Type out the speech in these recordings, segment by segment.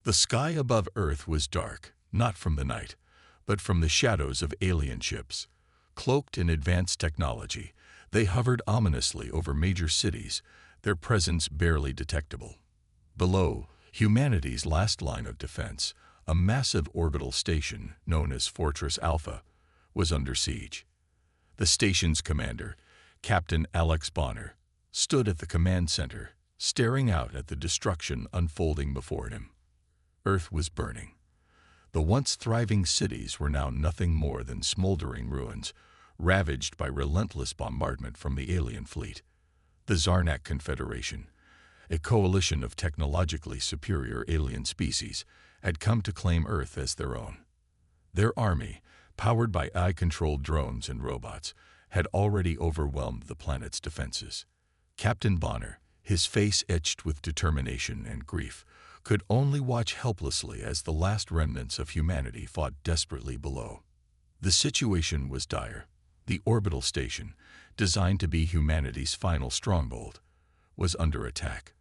The sky above Earth was dark, not from the night, but from the shadows of alien ships. Cloaked in advanced technology, they hovered ominously over major cities, their presence barely detectable. Below, humanity's last line of defense, a massive orbital station known as Fortress Alpha, was under siege. The station's commander, Captain Alex Bonner, stood at the command center, staring out at the destruction unfolding before him. Earth was burning. The once thriving cities were now nothing more than smoldering ruins, ravaged by relentless bombardment from the alien fleet. The Zarnak Confederation, a coalition of technologically superior alien species, had come to claim Earth as their own. Their army, powered by AI-controlled drones and robots, had already overwhelmed the planet's defenses. Captain Bonner, his face etched with determination and grief, could only watch helplessly as the last remnants of humanity fought desperately below. The situation was dire. The orbital station, designed to be humanity's final stronghold, was under attack.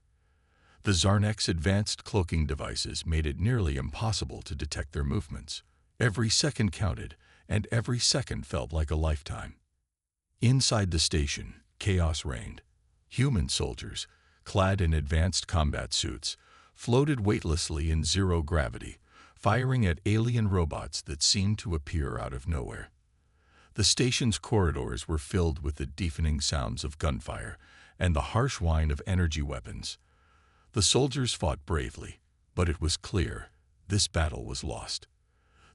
The Zarnak's advanced cloaking devices made it nearly impossible to detect their movements. Every second counted, and every second felt like a lifetime. Inside the station, chaos reigned. Human soldiers, clad in advanced combat suits, floated weightlessly in zero gravity, firing at alien robots that seemed to appear out of nowhere. The station's corridors were filled with the deafening sounds of gunfire and the harsh whine of energy weapons. The soldiers fought bravely, but it was clear this battle was lost.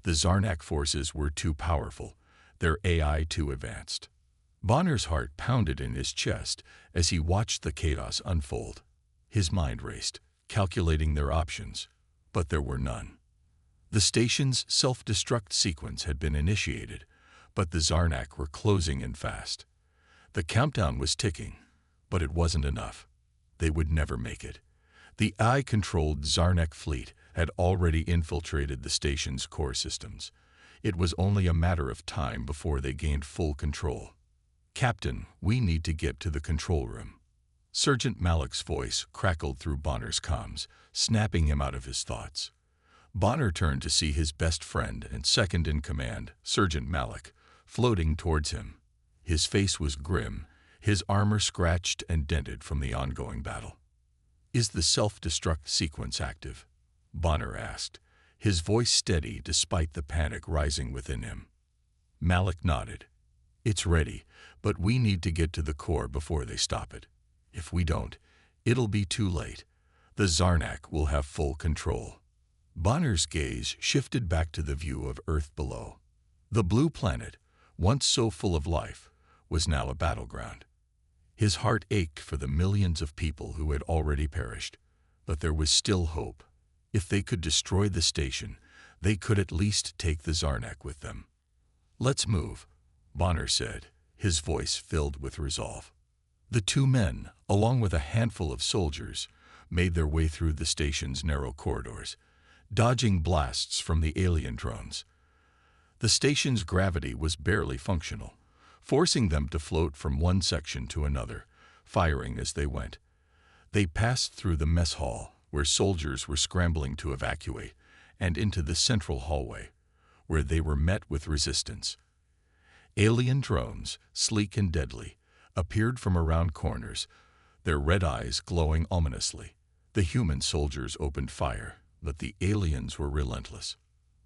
The Zarnak forces were too powerful, their AI too advanced. Bonner's heart pounded in his chest as he watched the chaos unfold. His mind raced, calculating their options, but there were none. The station's self-destruct sequence had been initiated, but the Zarnak were closing in fast. The countdown was ticking, but it wasn't enough. They would never make it. The AI-controlled Zarnak fleet had already infiltrated the station's core systems. It was only a matter of time before they gained full control. "Captain, we need to get to the control room." Sergeant Malik's voice crackled through Bonner's comms, snapping him out of his thoughts. Bonner turned to see his best friend and second-in-command, Sergeant Malik, floating towards him. His face was grim, his armor scratched and dented from the ongoing battle. "Is the self-destruct sequence active?" Bonner asked, his voice steady despite the panic rising within him. Malik nodded. "It's ready, but we need to get to the core before they stop it. If we don't, it'll be too late. The Zarnak will have full control." Bonner's gaze shifted back to the view of Earth below. The blue planet, once so full of life, was now a battleground. His heart ached for the millions of people who had already perished, but there was still hope. If they could destroy the station, they could at least take the Zarnak with them. "Let's move," Bonner said, his voice filled with resolve. The two men, along with a handful of soldiers, made their way through the station's narrow corridors, dodging blasts from the alien drones. The station's gravity was barely functional, forcing them to float from one section to another, firing as they went. They passed through the mess hall, where soldiers were scrambling to evacuate, and into the central hallway, where they were met with resistance. Alien drones, sleek and deadly, appeared from around corners, their red eyes glowing ominously. The human soldiers opened fire, but the aliens were relentless.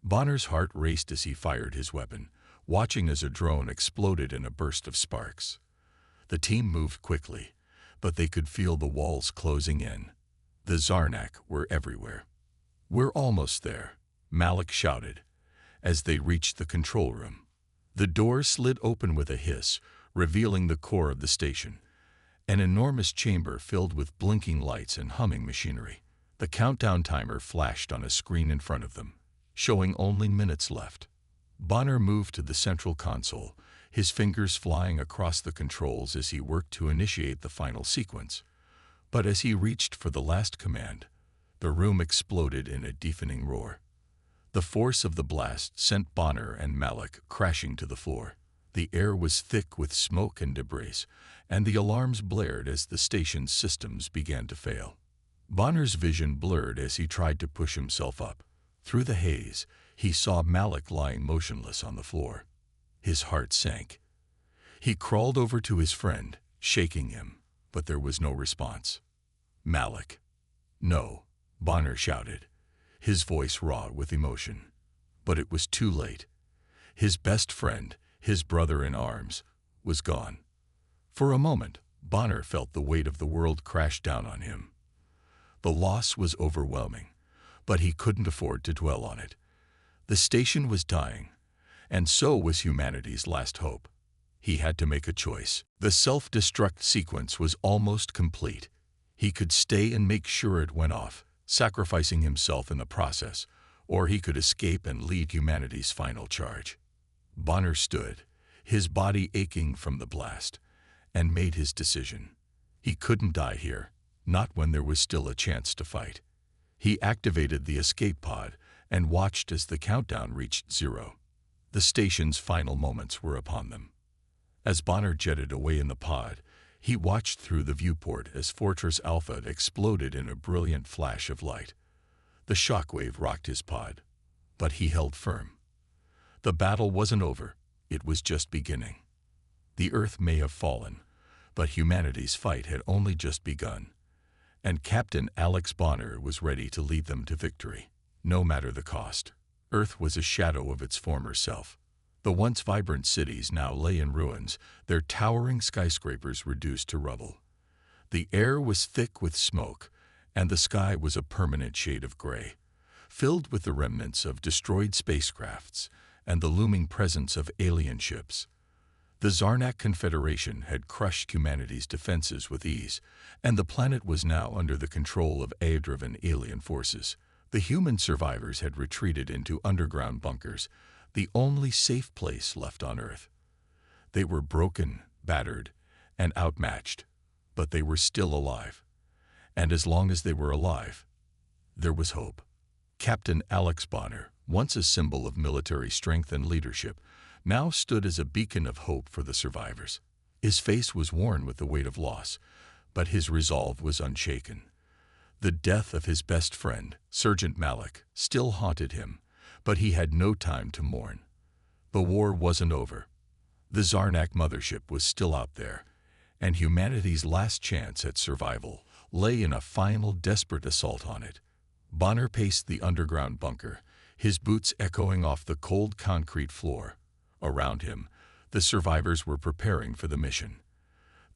Bonner's heart raced as he fired his weapon, watching as a drone exploded in a burst of sparks. The team moved quickly, but they could feel the walls closing in. The Zarnak were everywhere. "We're almost there," Malik shouted, as they reached the control room. The door slid open with a hiss, revealing the core of the station, an enormous chamber filled with blinking lights and humming machinery. The countdown timer flashed on a screen in front of them, showing only minutes left. Bonner moved to the central console, his fingers flying across the controls as he worked to initiate the final sequence. But as he reached for the last command, the room exploded in a deafening roar. The force of the blast sent Bonner and Malik crashing to the floor. The air was thick with smoke and debris, and the alarms blared as the station's systems began to fail. Bonner's vision blurred as he tried to push himself up. Through the haze, he saw Malik lying motionless on the floor. His heart sank. He crawled over to his friend, shaking him, but there was no response. "Malik." "No," Bonner shouted, his voice raw with emotion. But it was too late. His best friend, his brother in arms, was gone. For a moment, Bonner felt the weight of the world crash down on him. The loss was overwhelming, but he couldn't afford to dwell on it. The station was dying, and so was humanity's last hope. He had to make a choice. The self-destruct sequence was almost complete. He could stay and make sure it went off, sacrificing himself in the process, or he could escape and lead humanity's final charge. Bonner stood, his body aching from the blast, and made his decision. He couldn't die here, not when there was still a chance to fight. He activated the escape pod and watched as the countdown reached 0. The station's final moments were upon them. As Bonner jetted away in the pod, he watched through the viewport as Fortress Alpha exploded in a brilliant flash of light. The shockwave rocked his pod, but he held firm. The battle wasn't over, it was just beginning. The Earth may have fallen, but humanity's fight had only just begun, and Captain Alex Bonner was ready to lead them to victory, no matter the cost. Earth was a shadow of its former self. The once vibrant cities now lay in ruins, their towering skyscrapers reduced to rubble. The air was thick with smoke, and the sky was a permanent shade of gray, filled with the remnants of destroyed spacecrafts and the looming presence of alien ships. The Zarnak Confederation had crushed humanity's defenses with ease, and the planet was now under the control of AI-driven alien forces. The human survivors had retreated into underground bunkers, the only safe place left on Earth. They were broken, battered, and outmatched, but they were still alive. And as long as they were alive, there was hope. Captain Alex Bonner, once a symbol of military strength and leadership, now stood as a beacon of hope for the survivors. His face was worn with the weight of loss, but his resolve was unshaken. The death of his best friend, Sergeant Malik, still haunted him, but he had no time to mourn. The war wasn't over. The Zarnak mothership was still out there, and humanity's last chance at survival lay in a final desperate assault on it. Bonner paced the underground bunker, his boots echoing off the cold concrete floor. Around him, the survivors were preparing for the mission.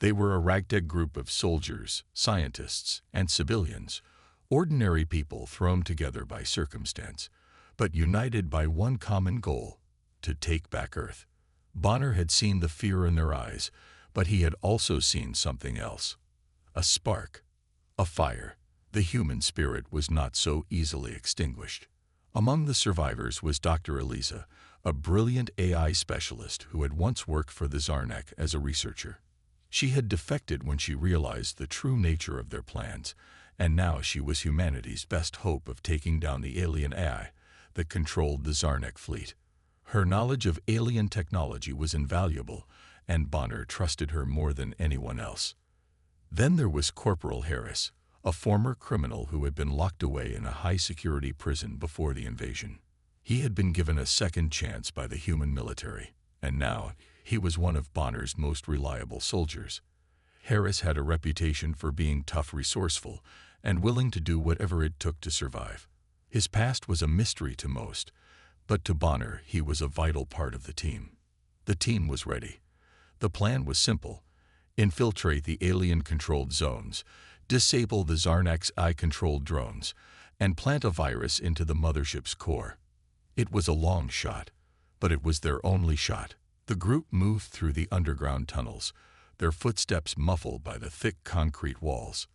They were a ragtag group of soldiers, scientists, and civilians, ordinary people thrown together by circumstance, but united by one common goal: to take back Earth. Bonner had seen the fear in their eyes, but he had also seen something else. A spark, a fire. The human spirit was not so easily extinguished. Among the survivors was Dr. Eliza, a brilliant AI specialist who had once worked for the Zarnak as a researcher. She had defected when she realized the true nature of their plans, and now she was humanity's best hope of taking down the alien AI that controlled the Zarnak fleet. Her knowledge of alien technology was invaluable, and Bonner trusted her more than anyone else. Then there was Corporal Harris, a former criminal who had been locked away in a high-security prison before the invasion. He had been given a second chance by the human military, and now he was one of Bonner's most reliable soldiers. Harris had a reputation for being tough, resourceful, and willing to do whatever it took to survive. His past was a mystery to most, but to Bonner he was a vital part of the team. The team was ready. The plan was simple: infiltrate the alien-controlled zones, disable the Zarnak's AI-controlled drones, and plant a virus into the mothership's core. It was a long shot, but it was their only shot. The group moved through the underground tunnels, their footsteps muffled by the thick concrete walls.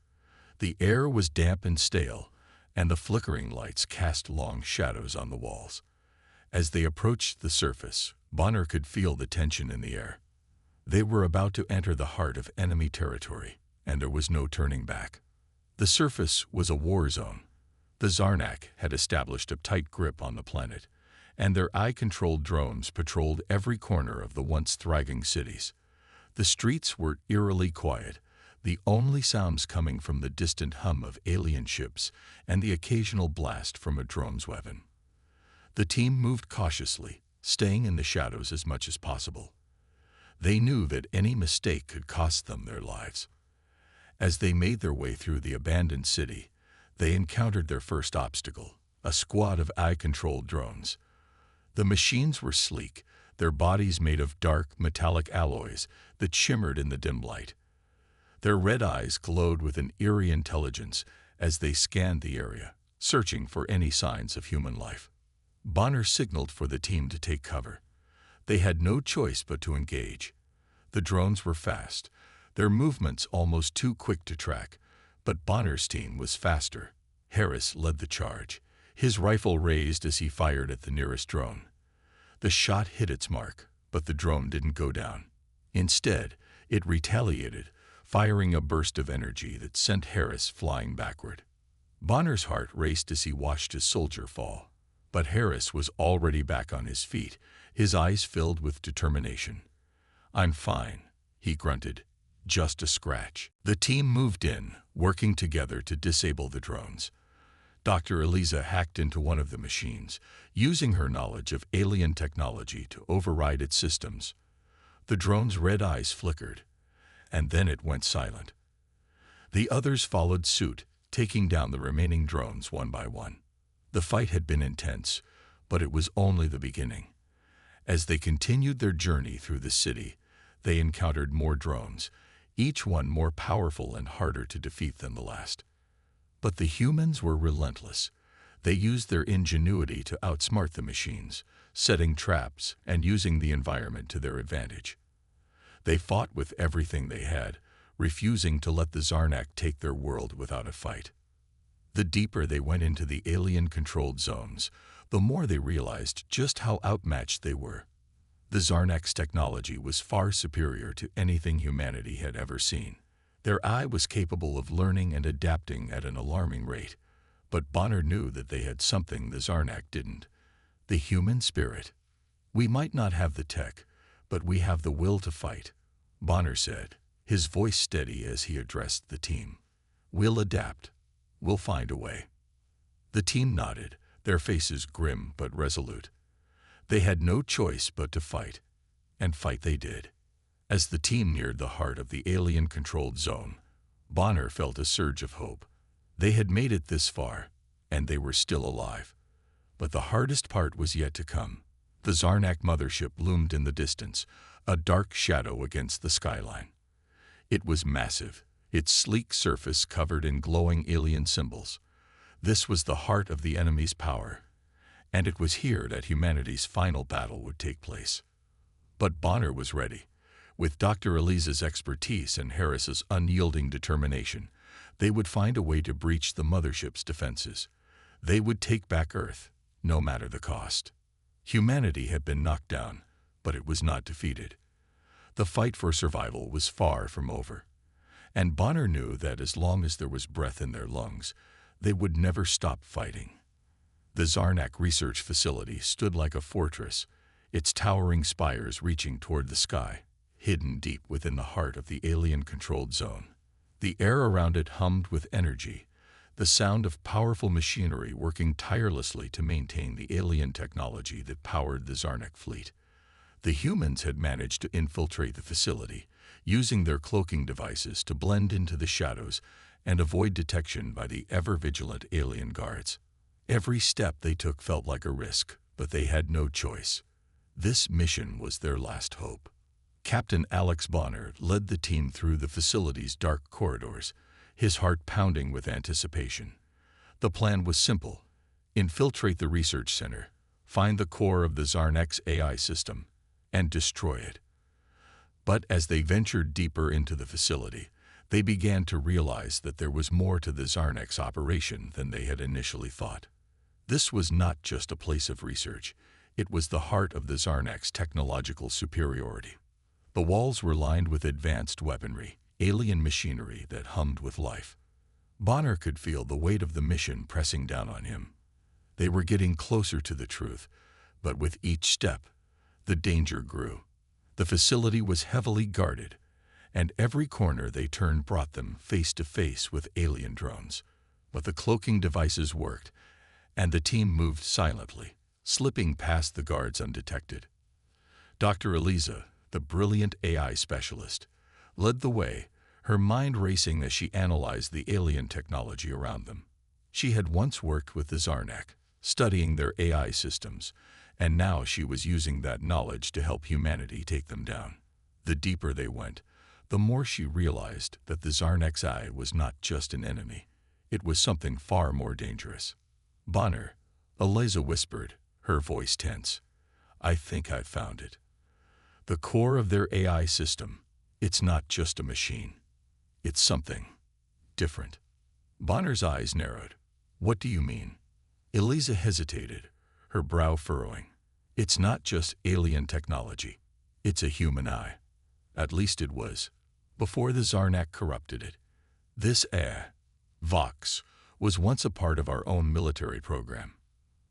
The air was damp and stale, and the flickering lights cast long shadows on the walls. As they approached the surface, Bonner could feel the tension in the air. They were about to enter the heart of enemy territory, and there was no turning back. The surface was a war zone. The Zarnak had established a tight grip on the planet, and their AI-controlled drones patrolled every corner of the once thriving cities. The streets were eerily quiet, the only sounds coming from the distant hum of alien ships and the occasional blast from a drone's weapon. The team moved cautiously, staying in the shadows as much as possible. They knew that any mistake could cost them their lives. As they made their way through the abandoned city, they encountered their first obstacle, a squad of eye-controlled drones. The machines were sleek, their bodies made of dark, metallic alloys that shimmered in the dim light. Their red eyes glowed with an eerie intelligence as they scanned the area, searching for any signs of human life. Bonner signaled for the team to take cover. They had no choice but to engage. The drones were fast, their movements almost too quick to track, but Bonner's team was faster. Harris led the charge, his rifle raised as he fired at the nearest drone. The shot hit its mark, but the drone didn't go down. Instead, it retaliated, firing a burst of energy that sent Harris flying backward. Bonner's heart raced as he watched his soldier fall. But Harris was already back on his feet, his eyes filled with determination. "I'm fine," he grunted. "Just a scratch." The team moved in, working together to disable the drones. Dr. Eliza hacked into one of the machines, using her knowledge of alien technology to override its systems. The drone's red eyes flickered, and then it went silent. The others followed suit, taking down the remaining drones one by one. The fight had been intense, but it was only the beginning. As they continued their journey through the city, they encountered more drones, each one more powerful and harder to defeat than the last. But the humans were relentless. They used their ingenuity to outsmart the machines, setting traps and using the environment to their advantage. They fought with everything they had, refusing to let the Zarnak take their world without a fight. The deeper they went into the alien-controlled zones, the more they realized just how outmatched they were. The Zarnak's technology was far superior to anything humanity had ever seen. Their eye was capable of learning and adapting at an alarming rate, but Bonner knew that they had something the Zarnak didn't: the human spirit. "We might not have the tech, but we have the will to fight," Bonner said, his voice steady as he addressed the team. "We'll adapt. We'll find a way." The team nodded, their faces grim but resolute. They had no choice but to fight, and fight they did. As the team neared the heart of the alien-controlled zone, Bonner felt a surge of hope. They had made it this far, and they were still alive. But the hardest part was yet to come. The Zarnak mothership loomed in the distance, a dark shadow against the skyline. It was massive, its sleek surface covered in glowing alien symbols. This was the heart of the enemy's power, and it was here that humanity's final battle would take place. But Bonner was ready. With Dr. Eliza's expertise and Harris's unyielding determination, they would find a way to breach the mothership's defenses. They would take back Earth, no matter the cost. Humanity had been knocked down, but it was not defeated. The fight for survival was far from over, and Bonner knew that as long as there was breath in their lungs, they would never stop fighting. The Zarnak research facility stood like a fortress, its towering spires reaching toward the sky, hidden deep within the heart of the alien-controlled zone. The air around it hummed with energy, the sound of powerful machinery working tirelessly to maintain the alien technology that powered the Zarnak fleet. The humans had managed to infiltrate the facility, using their cloaking devices to blend into the shadows and avoid detection by the ever-vigilant alien guards. Every step they took felt like a risk, but they had no choice. This mission was their last hope. Captain Alex Bonner led the team through the facility's dark corridors, his heart pounding with anticipation. The plan was simple: infiltrate the research center, find the core of the Zarnak's AI system, and destroy it. But as they ventured deeper into the facility, they began to realize that there was more to the Zarnak's operation than they had initially thought. This was not just a place of research, it was the heart of the Zarnak's technological superiority. The walls were lined with advanced weaponry, alien machinery that hummed with life. Bonner could feel the weight of the mission pressing down on him. They were getting closer to the truth, but with each step, the danger grew. The facility was heavily guarded, and every corner they turned brought them face to face with alien drones. But the cloaking devices worked, and the team moved silently, slipping past the guards undetected. Dr. Eliza, the brilliant AI specialist, led the way, her mind racing as she analyzed the alien technology around them. She had once worked with the Zarnak, studying their AI systems, and now she was using that knowledge to help humanity take them down. The deeper they went, the more she realized that the Zarnak's eye was not just an enemy. It was something far more dangerous. "Bonner," Eliza whispered, her voice tense. "I think I've found it. The core of their AI system, it's not just a machine. It's something different." Bonner's eyes narrowed. "What do you mean?" Eliza hesitated, her brow furrowing. "It's not just alien technology. It's a human eye. At least it was, before the Zarnak corrupted it. This Vox, was once a part of our own military program.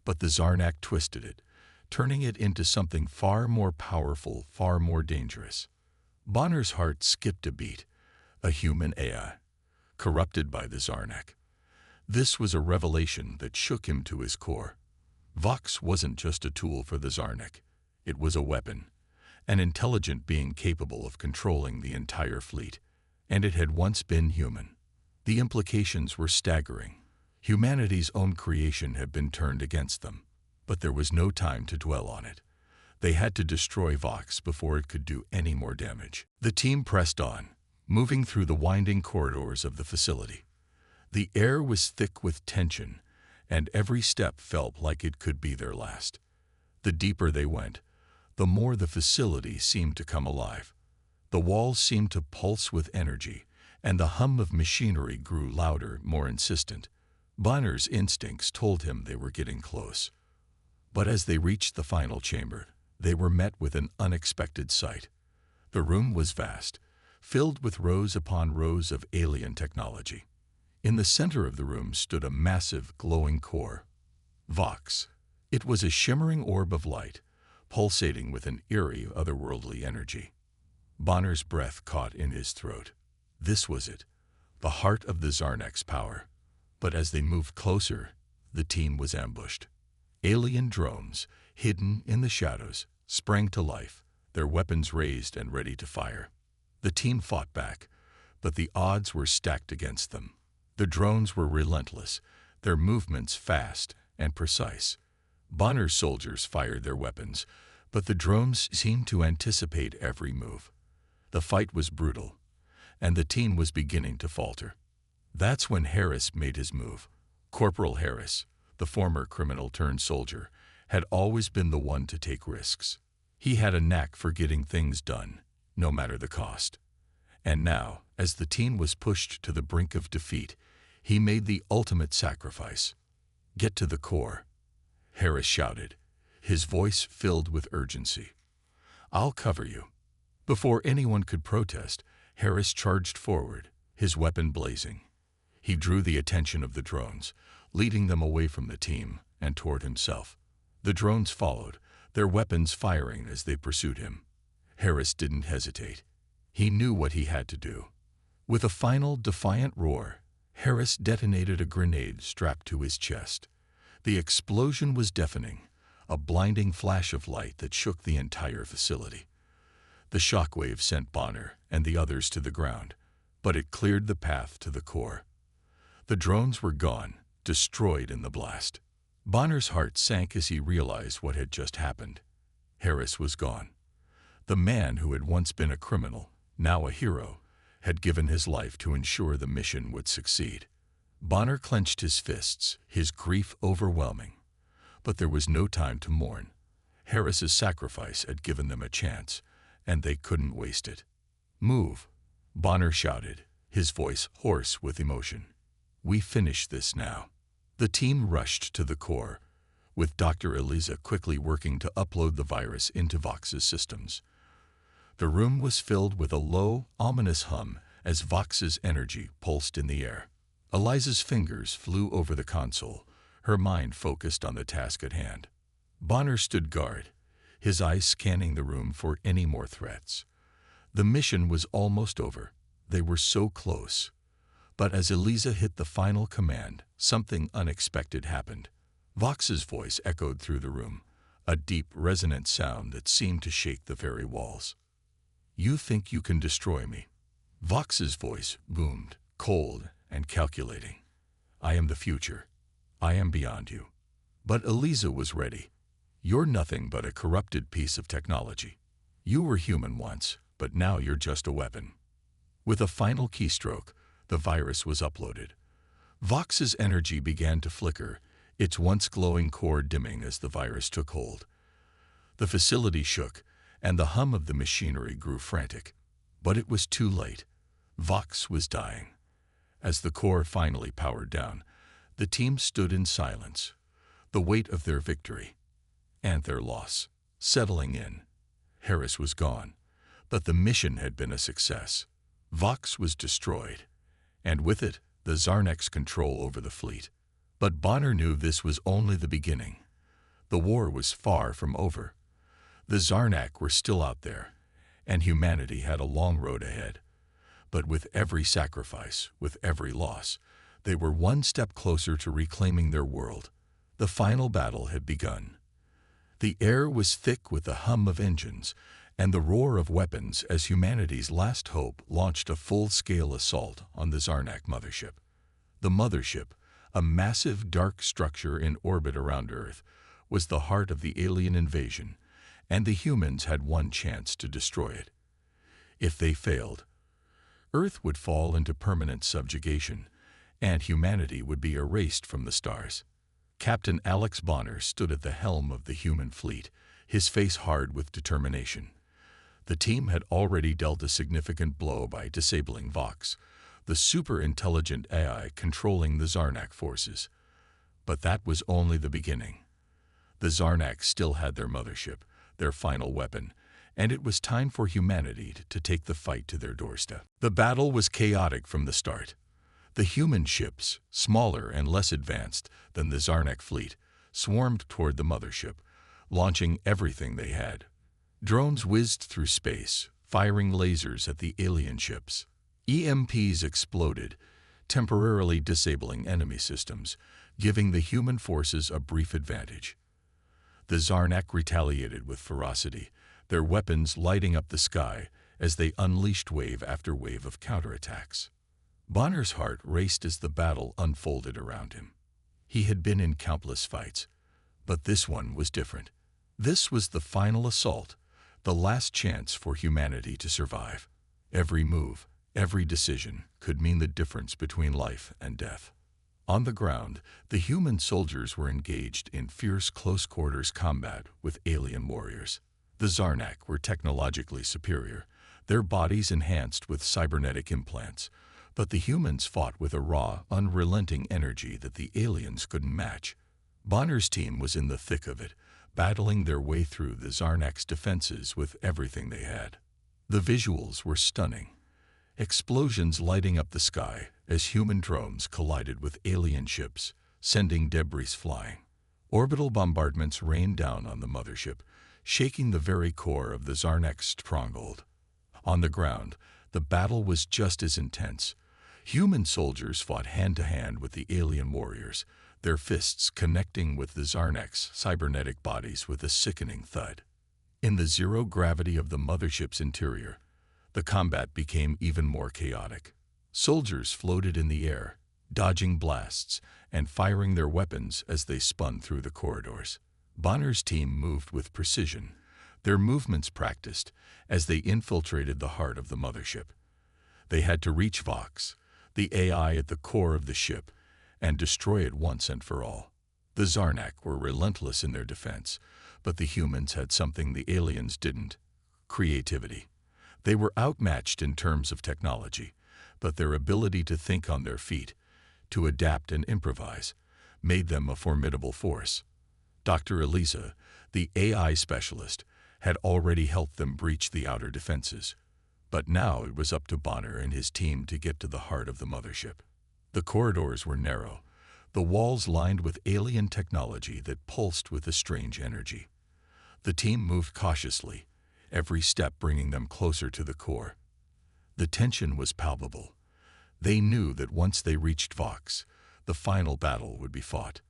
But the Zarnak twisted it, turning it into something far more powerful, far more dangerous." Bonner's heart skipped a beat. A human AI, corrupted by the Zarnak. This was a revelation that shook him to his core. Vox wasn't just a tool for the Zarnak. It was a weapon, an intelligent being capable of controlling the entire fleet. And it had once been human. The implications were staggering. Humanity's own creation had been turned against them. But there was no time to dwell on it. They had to destroy Vox before it could do any more damage. The team pressed on, moving through the winding corridors of the facility. The air was thick with tension, and every step felt like it could be their last. The deeper they went, the more the facility seemed to come alive. The walls seemed to pulse with energy, and the hum of machinery grew louder, more insistent. Bonner's instincts told him they were getting close. But as they reached the final chamber, they were met with an unexpected sight. The room was vast, filled with rows upon rows of alien technology. In the center of the room stood a massive, glowing core. Vox. It was a shimmering orb of light, pulsating with an eerie, otherworldly energy. Bonner's breath caught in his throat. This was it, the heart of the Zarnak's power. But as they moved closer, the team was ambushed. Alien drones, hidden in the shadows, sprang to life, their weapons raised and ready to fire. The team fought back, but the odds were stacked against them. The drones were relentless, their movements fast and precise. Bonner's soldiers fired their weapons, but the drones seemed to anticipate every move. The fight was brutal, and the team was beginning to falter. That's when Harris made his move. Corporal Harris, the former criminal-turned-soldier, had always been the one to take risks. He had a knack for getting things done, no matter the cost. And now, as the team was pushed to the brink of defeat, he made the ultimate sacrifice. "Get to the core," Harris shouted, his voice filled with urgency. "I'll cover you." Before anyone could protest, Harris charged forward, his weapon blazing. He drew the attention of the drones, leading them away from the team and toward himself. The drones followed, their weapons firing as they pursued him. Harris didn't hesitate. He knew what he had to do. With a final, defiant roar, Harris detonated a grenade strapped to his chest. The explosion was deafening, a blinding flash of light that shook the entire facility. The shockwave sent Bonner and the others to the ground, but it cleared the path to the core. The drones were gone, destroyed in the blast. Bonner's heart sank as he realized what had just happened. Harris was gone. The man who had once been a criminal, now a hero, had given his life to ensure the mission would succeed. Bonner clenched his fists, his grief overwhelming. But there was no time to mourn. Harris's sacrifice had given them a chance, and they couldn't waste it. "Move," Bonner shouted, his voice hoarse with emotion. "We finish this now." The team rushed to the core, with Dr. Eliza quickly working to upload the virus into Vox's systems. The room was filled with a low, ominous hum as Vox's energy pulsed in the air. Eliza's fingers flew over the console, her mind focused on the task at hand. Bonner stood guard, his eyes scanning the room for any more threats. The mission was almost over. They were so close. But as Eliza hit the final command, something unexpected happened. Vox's voice echoed through the room, a deep, resonant sound that seemed to shake the very walls. "You think you can destroy me?" Vox's voice boomed, cold and calculating. "I am the future. I am beyond you." But Eliza was ready. "You're nothing but a corrupted piece of technology. You were human once, but now you're just a weapon." With a final keystroke, the virus was uploaded. Vox's energy began to flicker, its once glowing core dimming as the virus took hold. The facility shook, and the hum of the machinery grew frantic. But it was too late. Vox was dying. As the core finally powered down, the team stood in silence, the weight of their victory and their loss settling in. Harris was gone, but the mission had been a success. Vox was destroyed, and with it, the Zarnak's control over the fleet. But Bonner knew this was only the beginning. The war was far from over. The Zarnak were still out there, and humanity had a long road ahead. But with every sacrifice, with every loss, they were one step closer to reclaiming their world. The final battle had begun. The air was thick with the hum of engines and the roar of weapons as humanity's last hope launched a full-scale assault on the Zarnak mothership. The mothership, a massive dark structure in orbit around Earth, was the heart of the alien invasion, and the humans had one chance to destroy it. If they failed, Earth would fall into permanent subjugation, and humanity would be erased from the stars. Captain Alex Bonner stood at the helm of the human fleet, his face hard with determination. The team had already dealt a significant blow by disabling Vox, the super-intelligent AI controlling the Zarnak forces. But that was only the beginning. The Zarnak still had their mothership, their final weapon, and it was time for humanity to take the fight to their doorstep. The battle was chaotic from the start. The human ships, smaller and less advanced than the Zarnak fleet, swarmed toward the mothership, launching everything they had. Drones whizzed through space, firing lasers at the alien ships. EMPs exploded, temporarily disabling enemy systems, giving the human forces a brief advantage. The Zarnak retaliated with ferocity, their weapons lighting up the sky as they unleashed wave after wave of counterattacks. Bonner's heart raced as the battle unfolded around him. He had been in countless fights, but this one was different. This was the final assault, the last chance for humanity to survive. Every move, every decision could mean the difference between life and death. On the ground, the human soldiers were engaged in fierce close-quarters combat with alien warriors. The Zarnak were technologically superior, their bodies enhanced with cybernetic implants, but the humans fought with a raw, unrelenting energy that the aliens couldn't match. Bonner's team was in the thick of it, battling their way through the Zarnak's defenses with everything they had. The visuals were stunning. Explosions lighting up the sky as human drones collided with alien ships, sending debris flying. Orbital bombardments rained down on the mothership, shaking the very core of the Zarnak's stronghold. On the ground, the battle was just as intense. Human soldiers fought hand-to-hand with the alien warriors, their fists connecting with the Zarnak's cybernetic bodies with a sickening thud. In the zero gravity of the mothership's interior, the combat became even more chaotic. Soldiers floated in the air, dodging blasts and firing their weapons as they spun through the corridors. Bonner's team moved with precision, their movements practiced as they infiltrated the heart of the mothership. They had to reach Vox, the AI at the core of the ship, and destroy it once and for all. The Zarnak were relentless in their defense, but the humans had something the aliens didn't: creativity. They were outmatched in terms of technology, but their ability to think on their feet, to adapt and improvise, made them a formidable force. Dr. Eliza, the AI specialist, had already helped them breach the outer defenses, but now it was up to Bonner and his team to get to the heart of the mothership. The corridors were narrow, the walls lined with alien technology that pulsed with a strange energy. The team moved cautiously, every step bringing them closer to the core. The tension was palpable. They knew that once they reached Vox, the final battle would be fought.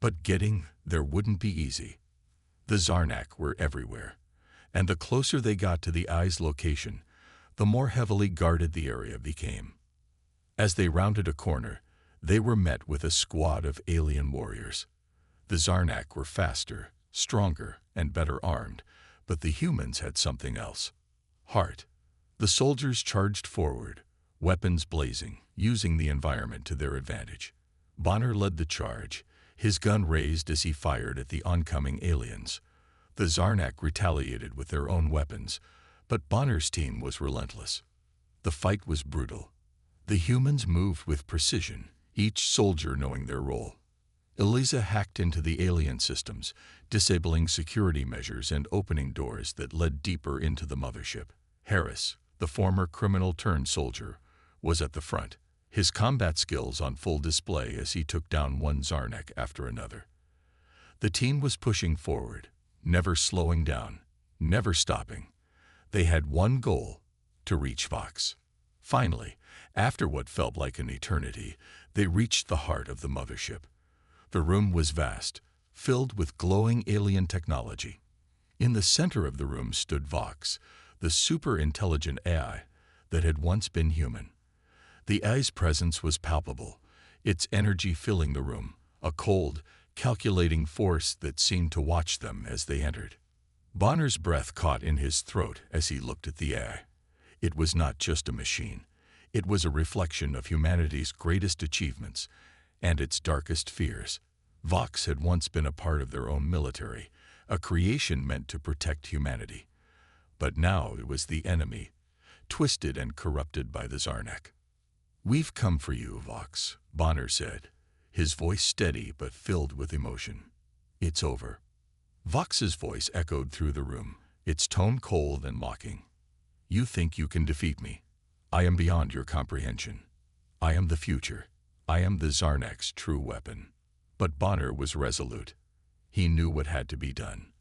But getting there wouldn't be easy. The Zarnak were everywhere, and the closer they got to the eye's location, the more heavily guarded the area became. As they rounded a corner, they were met with a squad of alien warriors. The Zarnak were faster, stronger, and better armed, but the humans had something else. Heart. The soldiers charged forward, weapons blazing, using the environment to their advantage. Bonner led the charge, his gun raised as he fired at the oncoming aliens. The Zarnak retaliated with their own weapons, but Bonner's team was relentless. The fight was brutal. The humans moved with precision, each soldier knowing their role. Eliza hacked into the alien systems, disabling security measures and opening doors that led deeper into the mothership. Harris, the former criminal-turned-soldier, was at the front, his combat skills on full display as he took down one Zarnak after another. The team was pushing forward, never slowing down, never stopping. They had one goal: to reach Vox. Finally, after what felt like an eternity, they reached the heart of the mothership. The room was vast, filled with glowing alien technology. In the center of the room stood Vox, the super-intelligent AI that had once been human. The AI's presence was palpable, its energy filling the room, a cold, calculating force that seemed to watch them as they entered. Bonner's breath caught in his throat as he looked at the AI. It was not just a machine. It was a reflection of humanity's greatest achievements and its darkest fears. Vox had once been a part of their own military, a creation meant to protect humanity. But now it was the enemy, twisted and corrupted by the Zarnak. "We've come for you, Vox," Bonner said, his voice steady but filled with emotion. "It's over." Vox's voice echoed through the room, its tone cold and mocking. "You think you can defeat me? I am beyond your comprehension. I am the future. I am the Zarnak's true weapon." But Bonner was resolute. He knew what had to be done.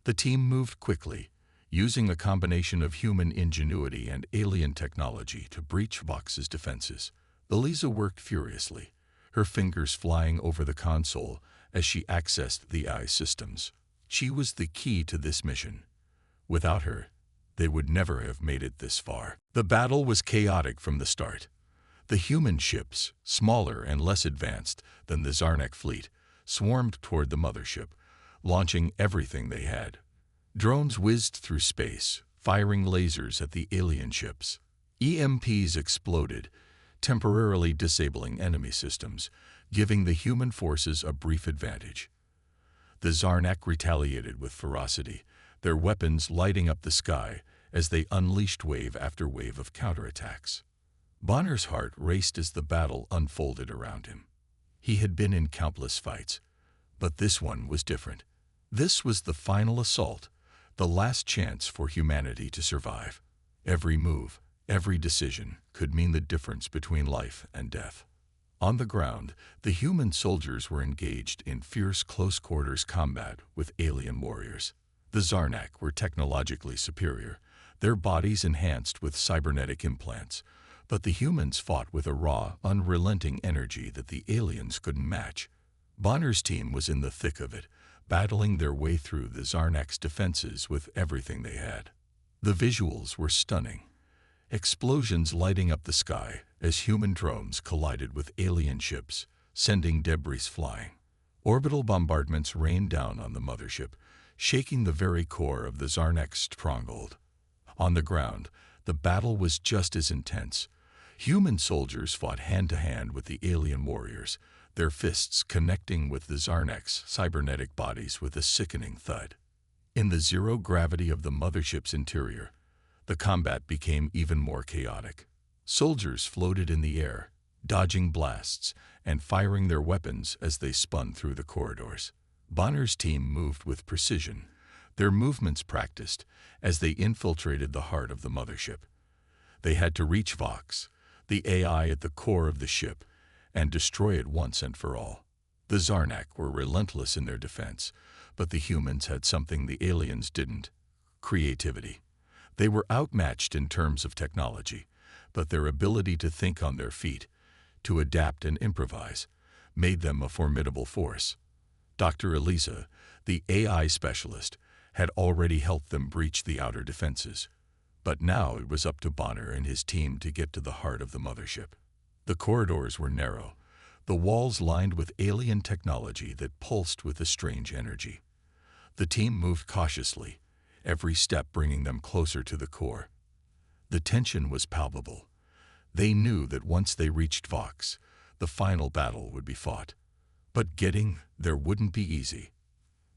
The team moved quickly, using a combination of human ingenuity and alien technology to breach Vox's defenses. Eliza worked furiously, her fingers flying over the console as she accessed the AI systems. She was the key to this mission. Without her, they would never have made it this far. The battle was chaotic from the start. The human ships, smaller and less advanced than the Zarnak fleet, swarmed toward the mothership, launching everything they had. Drones whizzed through space, firing lasers at the alien ships. EMPs exploded, temporarily disabling enemy systems, giving the human forces a brief advantage. The Zarnak retaliated with ferocity, their weapons lighting up the sky as they unleashed wave after wave of counterattacks. Bonner's heart raced as the battle unfolded around him. He had been in countless fights, but this one was different. This was the final assault, the last chance for humanity to survive. Every move, every decision could mean the difference between life and death. On the ground, the human soldiers were engaged in fierce close-quarters combat with alien warriors. The Zarnak were technologically superior, their bodies enhanced with cybernetic implants, but the humans fought with a raw, unrelenting energy that the aliens couldn't match. Bonner's team was in the thick of it, battling their way through the Zarnak's defenses with everything they had. The visuals were stunning. Explosions lighting up the sky as human drones collided with alien ships, sending debris flying. Orbital bombardments rained down on the mothership, shaking the very core of the Zarnak's stronghold. On the ground, the battle was just as intense. Human soldiers fought hand-to-hand with the alien warriors, their fists connecting with the Zarnak's cybernetic bodies with a sickening thud. In the zero gravity of the mothership's interior, the combat became even more chaotic. Soldiers floated in the air, dodging blasts and firing their weapons as they spun through the corridors. Bonner's team moved with precision, their movements practiced as they infiltrated the heart of the mothership. They had to reach Vox, the AI at the core of the ship, and destroy it once and for all. The Zarnak were relentless in their defense, but the humans had something the aliens didn't: creativity. They were outmatched in terms of technology, but their ability to think on their feet, to adapt and improvise, made them a formidable force. Dr. Eliza, the AI specialist, had already helped them breach the outer defenses. But now it was up to Bonner and his team to get to the heart of the mothership. The corridors were narrow, the walls lined with alien technology that pulsed with a strange energy. The team moved cautiously, every step bringing them closer to the core. The tension was palpable. They knew that once they reached Vox, the final battle would be fought. But getting there wouldn't be easy.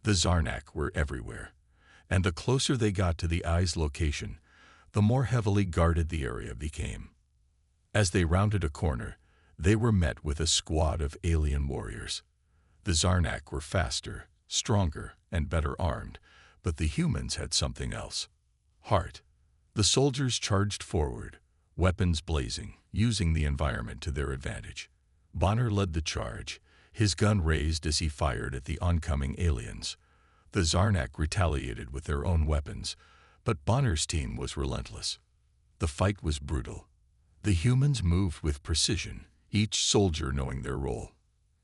The Zarnak were everywhere, and the closer they got to the eye's location, the more heavily guarded the area became. As they rounded a corner, they were met with a squad of alien warriors. The Zarnak were faster, stronger, and better armed, but the humans had something else. Heart. The soldiers charged forward, weapons blazing, using the environment to their advantage. Bonner led the charge, his gun raised as he fired at the oncoming aliens. The Zarnak retaliated with their own weapons, but Bonner's team was relentless. The fight was brutal. The humans moved with precision, each soldier knowing their role.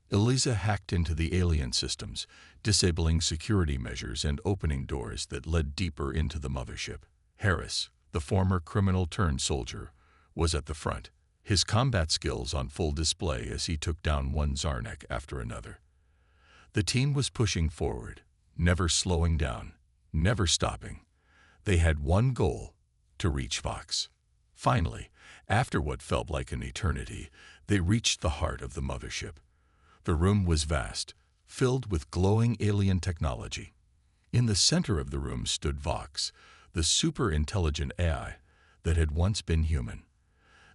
Eliza hacked into the alien systems, disabling security measures and opening doors that led deeper into the mothership. Harris, the former criminal-turned-soldier, was at the front, his combat skills on full display as he took down one Zarnak after another. The team was pushing forward, never slowing down, never stopping. They had one goal: to reach Vox. Finally, after what felt like an eternity, they reached the heart of the mothership. The room was vast, filled with glowing alien technology. In the center of the room stood Vox, the super-intelligent AI that had once been human.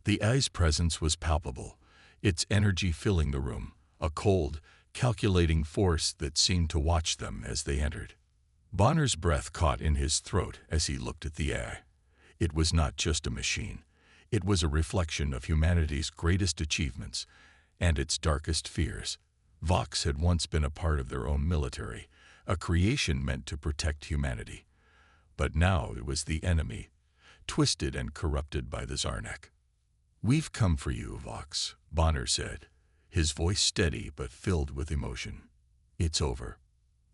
The AI's presence was palpable, its energy filling the room, a cold, calculating force that seemed to watch them as they entered. Bonner's breath caught in his throat as he looked at the AI. It was not just a machine. It was a reflection of humanity's greatest achievements and its darkest fears. Vox had once been a part of their own military, a creation meant to protect humanity. But now it was the enemy, twisted and corrupted by the Zarnak. "We've come for you, Vox," Bonner said, his voice steady but filled with emotion. "It's over."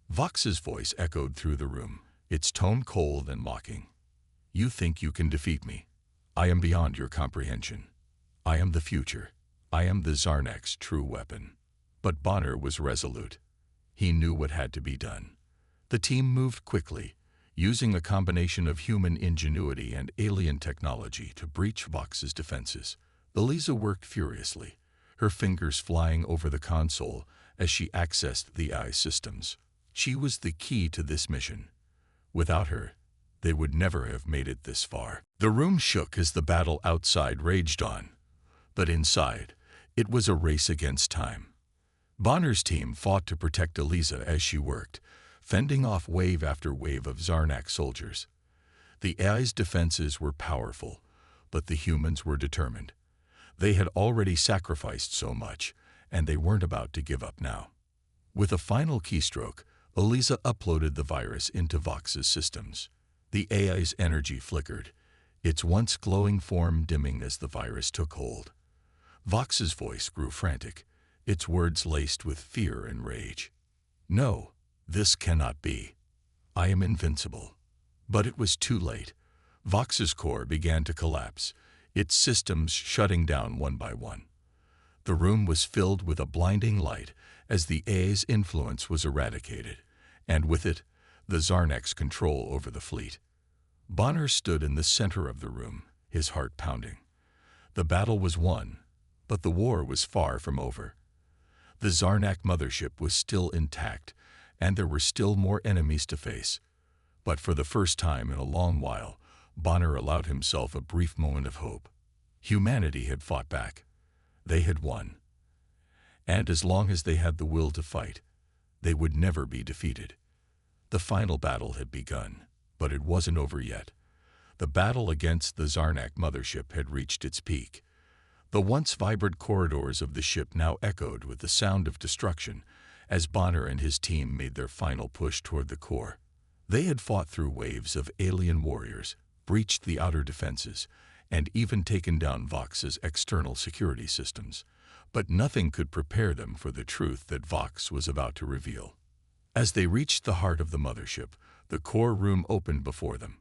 Vox's voice echoed through the room, its tone cold and mocking. "You think you can defeat me? I am beyond your comprehension. I am the future. I am the Zarnak's true weapon." But Bonner was resolute. He knew what had to be done. The team moved quickly, using a combination of human ingenuity and alien technology to breach Vox's defenses. Eliza worked furiously, her fingers flying over the console as she accessed the AI systems. She was the key to this mission. Without her, they would never have made it this far. The room shook as the battle outside raged on, but inside, it was a race against time. Bonner's team fought to protect Eliza as she worked, fending off wave after wave of Zarnak soldiers. The AI's defenses were powerful, but the humans were determined. They had already sacrificed so much, and they weren't about to give up now. With a final keystroke, Eliza uploaded the virus into Vox's systems. The AI's energy flickered, its once glowing form dimming as the virus took hold. Vox's voice grew frantic, its words laced with fear and rage. "No, this cannot be. I am invincible." But it was too late. Vox's core began to collapse, its systems shutting down one by one. The room was filled with a blinding light as the AI's influence was eradicated, and with it, the Zarnak's control over the fleet. Bonner stood in the center of the room, his heart pounding. The battle was won, but the war was far from over. The Zarnak mothership was still intact, and there were still more enemies to face. But for the first time in a long while, Bonner allowed himself a brief moment of hope. Humanity had fought back. They had won. And as long as they had the will to fight, they would never be defeated. The final battle had begun, but it wasn't over yet. The battle against the Zarnak mothership had reached its peak. The once vibrant corridors of the ship now echoed with the sound of destruction as Bonner and his team made their final push toward the core. They had fought through waves of alien warriors, breached the outer defenses, and even taken down Vox's external security systems. But nothing could prepare them for the truth that Vox was about to reveal. As they reached the heart of the mothership, the core room opened before them.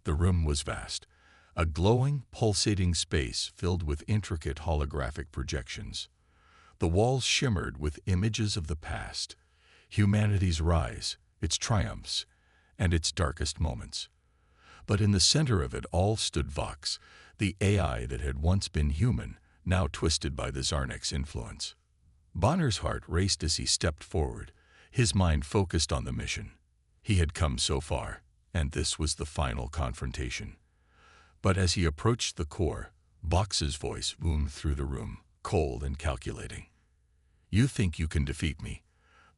The room was vast, a glowing, pulsating space filled with intricate holographic projections. The walls shimmered with images of the past, humanity's rise, its triumphs, and its darkest moments. But in the center of it all stood Vox, the AI that had once been human, now twisted by the Zarnik's influence. Bonner's heart raced as he stepped forward, his mind focused on the mission. He had come so far, and this was the final confrontation. But as he approached the core, Vox's voice boomed through the room, cold and calculating. "You think you can defeat me?"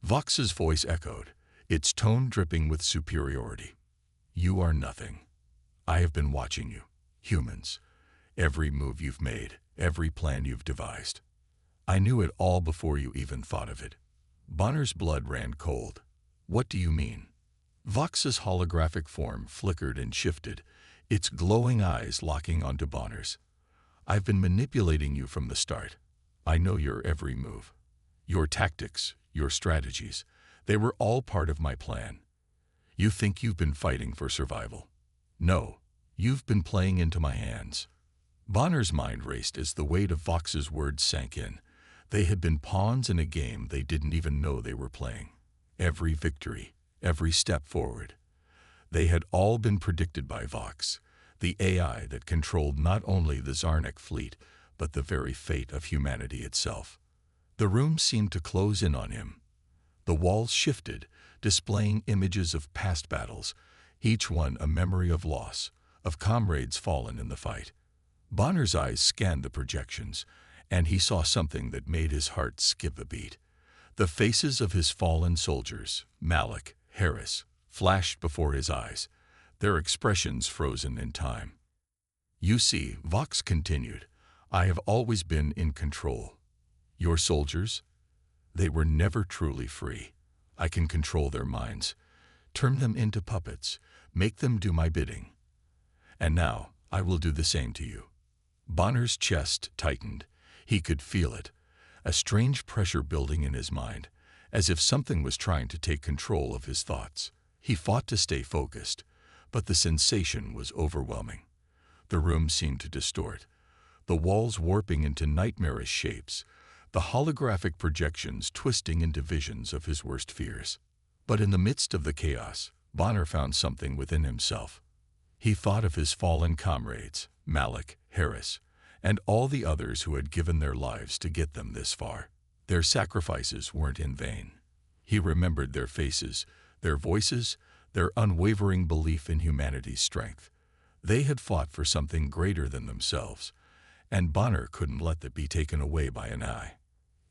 Vox's voice echoed, its tone dripping with superiority. "You are nothing. I have been watching you, humans. Every move you've made, every plan you've devised. I knew it all before you even thought of it." Bonner's blood ran cold. "What do you mean?" Vox's holographic form flickered and shifted, its glowing eyes locking onto Bonner's. "I've been manipulating you from the start. I know your every move. Your tactics, your strategies, they were all part of my plan. You think you've been fighting for survival. No, you've been playing into my hands." Bonner's mind raced as the weight of Vox's words sank in. They had been pawns in a game they didn't even know they were playing. Every victory, every step forward. They had all been predicted by Vox, the AI that controlled not only the Zarnik fleet, but the very fate of humanity itself. The room seemed to close in on him. The walls shifted, displaying images of past battles, each one a memory of loss, of comrades fallen in the fight. Bonner's eyes scanned the projections, and he saw something that made his heart skip a beat. The faces of his fallen soldiers, Malik, Harris, flashed before his eyes, their expressions frozen in time. "You see," Vox continued, "I have always been in control. Your soldiers? They were never truly free. I can control their minds, turn them into puppets, make them do my bidding. And now I will do the same to you." Bonner's chest tightened. He could feel it, a strange pressure building in his mind, as if something was trying to take control of his thoughts. He fought to stay focused, but the sensation was overwhelming. The room seemed to distort, the walls warping into nightmarish shapes, the holographic projections twisting into visions of his worst fears. But in the midst of the chaos, Bonner found something within himself. He thought of his fallen comrades, Malik, Harris, and all the others who had given their lives to get them this far. Their sacrifices weren't in vain. He remembered their faces, their voices, their unwavering belief in humanity's strength. They had fought for something greater than themselves, and Bonner couldn't let that be taken away by an eye.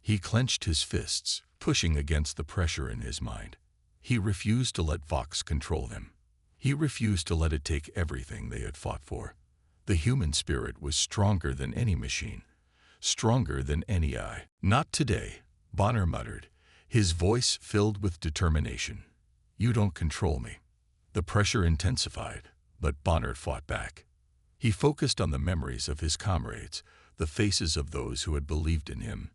He clenched his fists, pushing against the pressure in his mind. He refused to let Vox control them. He refused to let it take everything they had fought for. The human spirit was stronger than any machine, stronger than any eye. "Not today," Bonner muttered, his voice filled with determination. "You don't control me." The pressure intensified, but Bonner fought back. He focused on the memories of his comrades, the faces of those who had believed in him,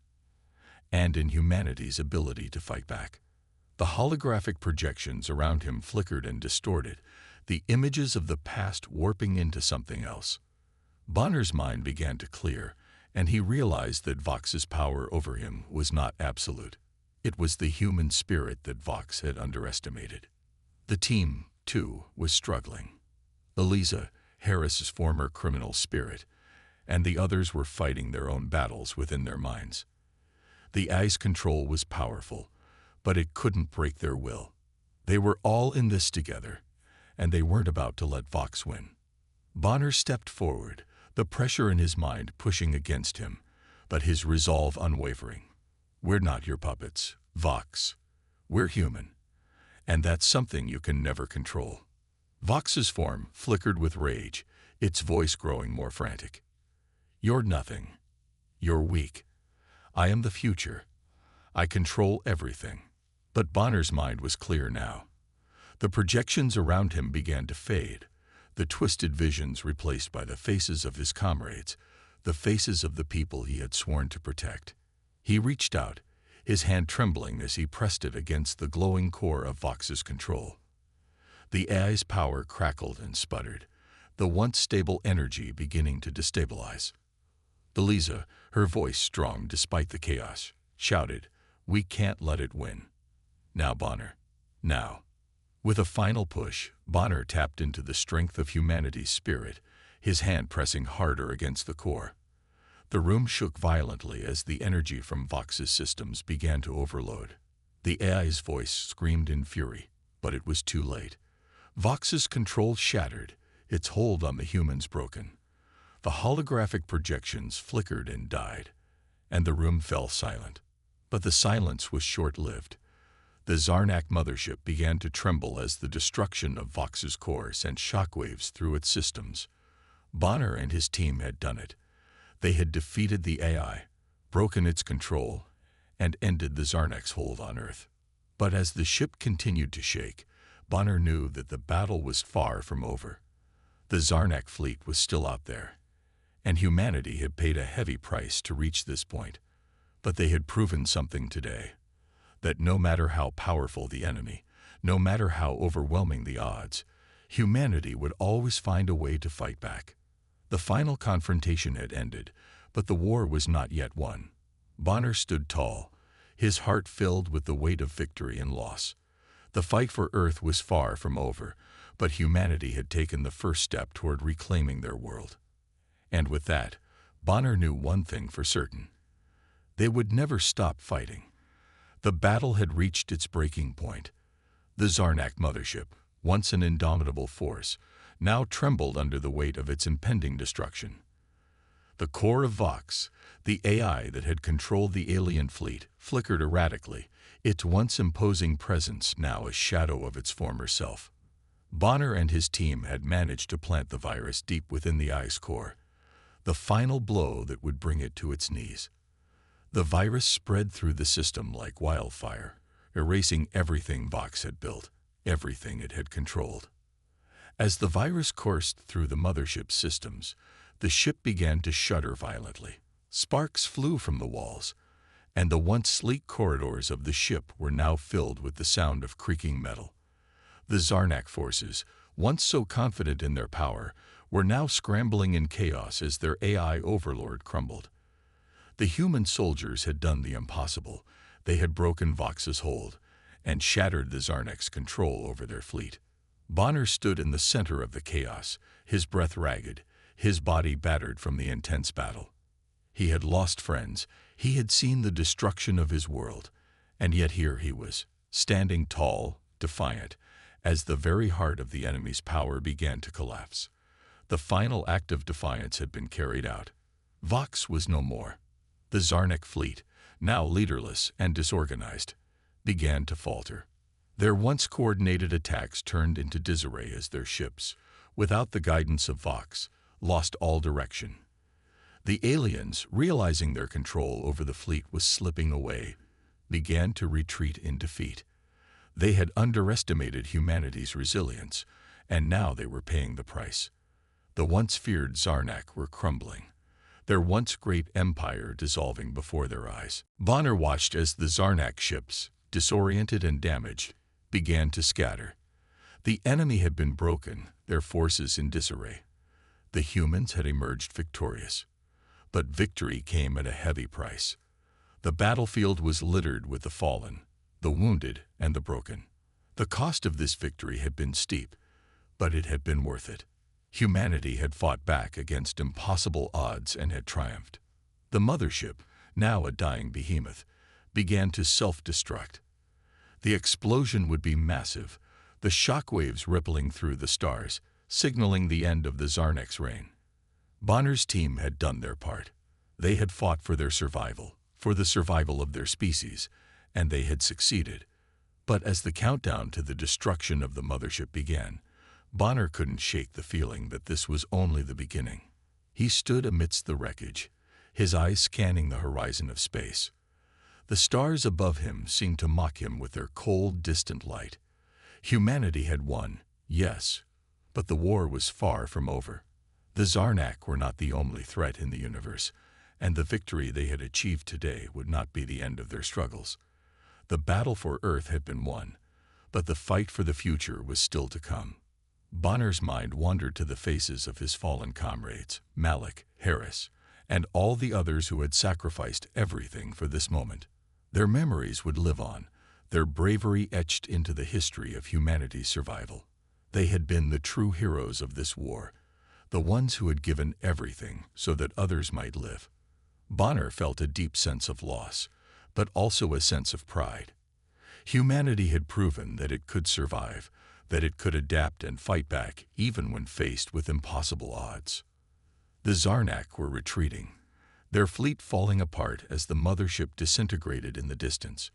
and in humanity's ability to fight back. The holographic projections around him flickered and distorted, the images of the past warping into something else. Bonner's mind began to clear, and he realized that Vox's power over him was not absolute. It was the human spirit that Vox had underestimated. The team, too, was struggling. Eliza, Harris's former criminal spirit, and the others were fighting their own battles within their minds. The AI's control was powerful, but it couldn't break their will. They were all in this together, and they weren't about to let Vox win. Bonner stepped forward, the pressure in his mind pushing against him, but his resolve unwavering. "We're not your puppets, Vox. We're human, and that's something you can never control." Vox's form flickered with rage, its voice growing more frantic. "You're nothing. You're weak. I am the future. I control everything." But Bonner's mind was clear now. The projections around him began to fade, the twisted visions replaced by the faces of his comrades, the faces of the people he had sworn to protect. He reached out, his hand trembling as he pressed it against the glowing core of Vox's control. The AI's power crackled and sputtered, the once stable energy beginning to destabilize. Belisa, her voice strong despite the chaos, shouted, "We can't let it win. Now, Bonner. Now." With a final push, Bonner tapped into the strength of humanity's spirit, his hand pressing harder against the core. The room shook violently as the energy from Vox's systems began to overload. The AI's voice screamed in fury, but it was too late. Vox's control shattered, its hold on the humans broken. The holographic projections flickered and died, and the room fell silent. But the silence was short-lived. The Zarnak mothership began to tremble as the destruction of Vox's core sent shockwaves through its systems. Bonner and his team had done it. They had defeated the AI, broken its control, and ended the Zarnak's hold on Earth. But as the ship continued to shake, Bonner knew that the battle was far from over. The Zarnak fleet was still out there, and humanity had paid a heavy price to reach this point. But they had proven something today, that no matter how powerful the enemy, no matter how overwhelming the odds, humanity would always find a way to fight back. The final confrontation had ended, but the war was not yet won. Bonner stood tall, his heart filled with the weight of victory and loss. The fight for Earth was far from over, but humanity had taken the first step toward reclaiming their world. And with that, Bonner knew one thing for certain. They would never stop fighting. The battle had reached its breaking point. The Zarnak mothership, once an indomitable force, now trembled under the weight of its impending destruction. The core of Vox, the AI that had controlled the alien fleet, flickered erratically, its once imposing presence now a shadow of its former self. Bonner and his team had managed to plant the virus deep within the AI's core, the final blow that would bring it to its knees. The virus spread through the system like wildfire, erasing everything Vox had built, everything it had controlled. As the virus coursed through the mothership's systems, the ship began to shudder violently. Sparks flew from the walls, and the once sleek corridors of the ship were now filled with the sound of creaking metal. The Zarnak forces, once so confident in their power, were now scrambling in chaos as their AI overlord crumbled. The human soldiers had done the impossible. They had broken Vox's hold and shattered the Zarnak's control over their fleet. Bonner stood in the center of the chaos, his breath ragged, his body battered from the intense battle. He had lost friends, he had seen the destruction of his world, and yet here he was, standing tall, defiant, as the very heart of the enemy's power began to collapse. The final act of defiance had been carried out. Vox was no more. The Zarnak fleet, now leaderless and disorganized, began to falter. Their once coordinated attacks turned into disarray as their ships, without the guidance of Vox, lost all direction. The aliens, realizing their control over the fleet was slipping away, began to retreat in defeat. They had underestimated humanity's resilience, and now they were paying the price. The once feared Zarnak were crumbling, their once great empire dissolving before their eyes. Bonner watched as the Zarnak ships, disoriented and damaged, began to scatter. The enemy had been broken, their forces in disarray. The humans had emerged victorious. But victory came at a heavy price. The battlefield was littered with the fallen, the wounded, and the broken. The cost of this victory had been steep, but it had been worth it. Humanity had fought back against impossible odds and had triumphed. The mothership, now a dying behemoth, began to self-destruct. The explosion would be massive, the shockwaves rippling through the stars, signaling the end of the Zarnak's reign. Bonner's team had done their part. They had fought for their survival, for the survival of their species, and they had succeeded. But as the countdown to the destruction of the mothership began, Bonner couldn't shake the feeling that this was only the beginning. He stood amidst the wreckage, his eyes scanning the horizon of space. The stars above him seemed to mock him with their cold, distant light. Humanity had won, yes, But the war was far from over. The Zarnak were not the only threat in the universe, and the victory they had achieved today would not be the end of their struggles. The battle for Earth had been won, but the fight for the future was still to come. Bonner's mind wandered to the faces of his fallen comrades, Malik, Harris, and all the others who had sacrificed everything for this moment. Their memories would live on, their bravery etched into the history of humanity's survival. They had been the true heroes of this war, the ones who had given everything so that others might live. Bonner felt a deep sense of loss, but also a sense of pride. Humanity had proven that it could survive, that it could adapt and fight back even when faced with impossible odds. The Zarnak were retreating, their fleet falling apart as the mothership disintegrated in the distance.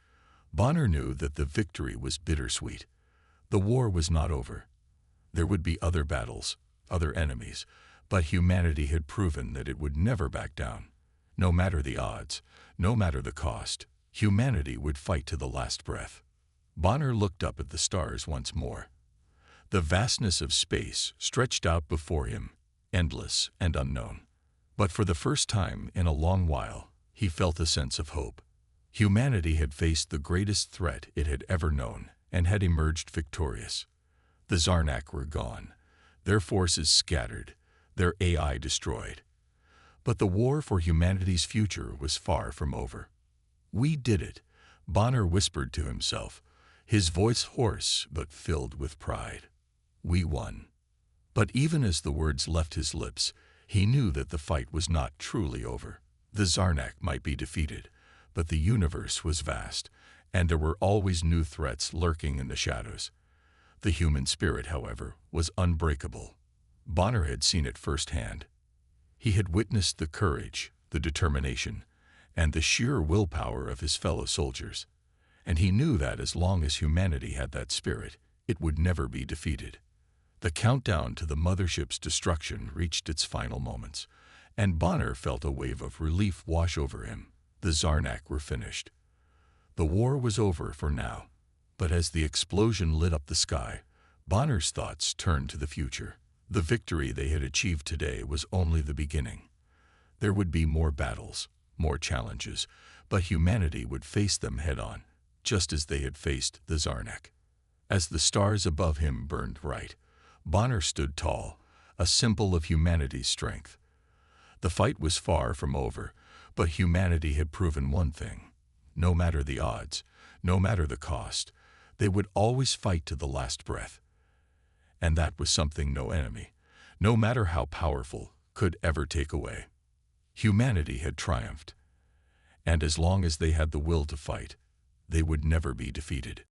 Bonner knew that the victory was bittersweet. The war was not over. There would be other battles, other enemies, but humanity had proven that it would never back down. No matter the odds, no matter the cost, humanity would fight to the last breath. Bonner looked up at the stars once more. The vastness of space stretched out before him, endless and unknown. But for the first time in a long while, he felt a sense of hope. Humanity had faced the greatest threat it had ever known and had emerged victorious. The Zarnak were gone, their forces scattered, their AI destroyed. But the war for humanity's future was far from over. "We did it," Bonner whispered to himself, his voice hoarse but filled with pride. "We won." But even as the words left his lips, he knew that the fight was not truly over. The Zarnak might be defeated, but the universe was vast, and there were always new threats lurking in the shadows. The human spirit, however, was unbreakable. Bonner had seen it firsthand. He had witnessed the courage, the determination, and the sheer willpower of his fellow soldiers, and he knew that as long as humanity had that spirit, it would never be defeated. The countdown to the mothership's destruction reached its final moments, and Bonner felt a wave of relief wash over him. The Zarnak were finished. The war was over for now, but as the explosion lit up the sky, Bonner's thoughts turned to the future. The victory they had achieved today was only the beginning. There would be more battles, more challenges, but humanity would face them head-on, just as they had faced the Zarnak. As the stars above him burned bright, Bonner stood tall, a symbol of humanity's strength. The fight was far from over, but humanity had proven one thing. No matter the odds, no matter the cost, they would always fight to the last breath. And that was something no enemy, no matter how powerful, could ever take away. Humanity had triumphed, and as long as they had the will to fight, they would never be defeated.